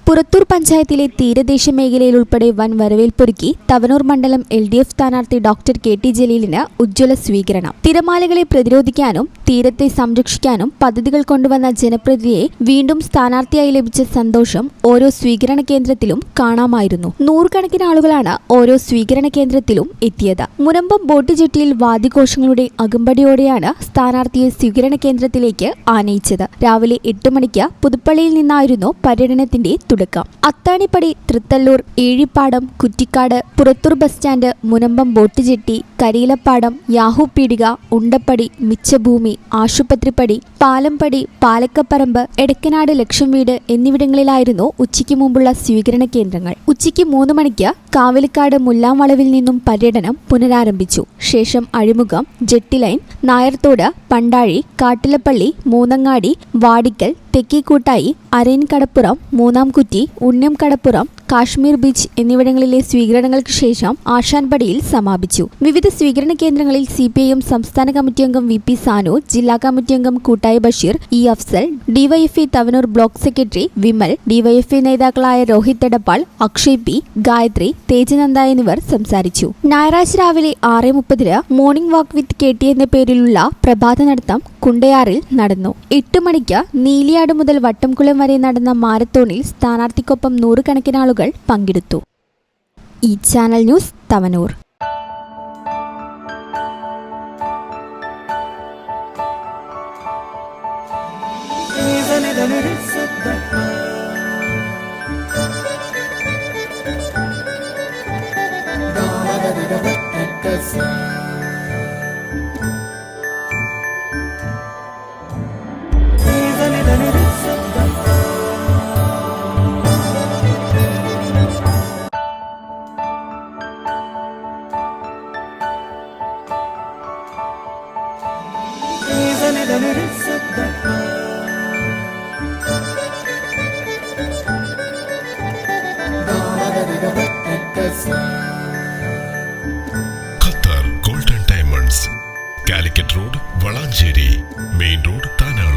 പുറത്തൂർ പഞ്ചായത്തിലെ തീരദേശ മേഖലയിൽ ഉൾപ്പെടെ വൻ വരവേൽപ്പൊരുക്കി തവനൂർ മണ്ഡലം LDF സ്ഥാനാർത്ഥി ഡോക്ടർ KT ജലീലിന് ഉജ്ജ്വല സ്വീകരണം. തിരമാലകളെ പ്രതിരോധിക്കാനും തീരത്തെ സംരക്ഷിക്കാനും പദ്ധതികൾ കൊണ്ടുവന്ന ജനപ്രതിനിധിയെ വീണ്ടും സ്ഥാനാർത്ഥിയായി ലഭിച്ച സന്തോഷം ഓരോ സ്വീകരണ കേന്ദ്രത്തിലും കാണാമായിരുന്നു. നൂറുകണക്കിന് ആളുകളാണ് ഓരോ സ്വീകരണ കേന്ദ്രത്തിലും എത്തിയത്. മുനമ്പം ബോട്ട് ജെട്ടിയിൽ വാദ്യഘോഷങ്ങളുടെ അകമ്പടിയോടെയാണ് സ്ഥാനാർത്ഥിയെ സ്വീകരണ കേന്ദ്രത്തിലേക്ക് ആനയിച്ചത്. രാവിലെ 8 മണിക്ക് പുതുപ്പള്ളിയിൽ നിന്നായിരുന്നു പര്യടനത്തിന്റെ തുടക്കം. Athanippadi, Thrithallur, Ezhippadam, Kuttikkad, Purathur bus stand, Munambam boat jetty, Kariyilappadam, Yahoopeedika, Undappadi, Michabhoomi, Ashupathrippadi, Palampadi, Palakkaparambu, Edakkanad Laksham Veedu എന്നിവിടങ്ങളിലായിരുന്നു ഉച്ചയ്ക്ക് മുമ്പുള്ള സ്വീകരണ കേന്ദ്രങ്ങൾ. ഉച്ചയ്ക്ക് 3 മണിക്ക് കാവലിക്കാട് മുല്ലാംവളവിൽ നിന്നും പര്യടനം പുനരാരംഭിച്ചു. ശേഷം Azhimukham, jetty line, Nayarthodu, Pandazhi, Kattilappally, Moonnangadi, Vadikkal, Thekkikkoottayi, Arayinkadappuram, Moonnamkutti, Unniyamkadappuram, Kashmir beach എന്നിവിടങ്ങളിലെ സ്വീകരണങ്ങൾക്ക് ശേഷം ആശാൻപടിയിൽ സമാപിച്ചു. വിവിധ സ്വീകരണ കേന്ദ്രങ്ങളിൽ CPIM സംസ്ഥാന കമ്മിറ്റി അംഗം VP സാനു, ജില്ലാ കമ്മിറ്റി അംഗം Koottayi Basheer, E Afsal, DYFI Thavanur block secretary Vimal, DYFI നേതാക്കളായ രോഹിത് എടപ്പാൾ, അക്ഷയ് P, ഗായത്രി, തേജനന്ദ എന്നിവർ സംസാരിച്ചു. ഞായറാഴ്ച രാവിലെ 6:30 മോർണിംഗ് വാക്ക് വിത്ത് KT എന്ന പേരിലുള്ള പ്രഭാത നടത്തം കുണ്ടയാറിൽ നടന്നു. 8 മണിക്ക് നീലിയാട് മുതൽ വട്ടംകുളം വരെ നടന്ന മാരത്തോണിൽ സ്ഥാനാർത്ഥിക്കൊപ്പം നൂറുകണക്കിന് ആളുകൾ പങ്കെടുത്തു. ഈ channel news Thavanur. Qatar golden diamonds, Calicut road, Valanchery main road, Thana.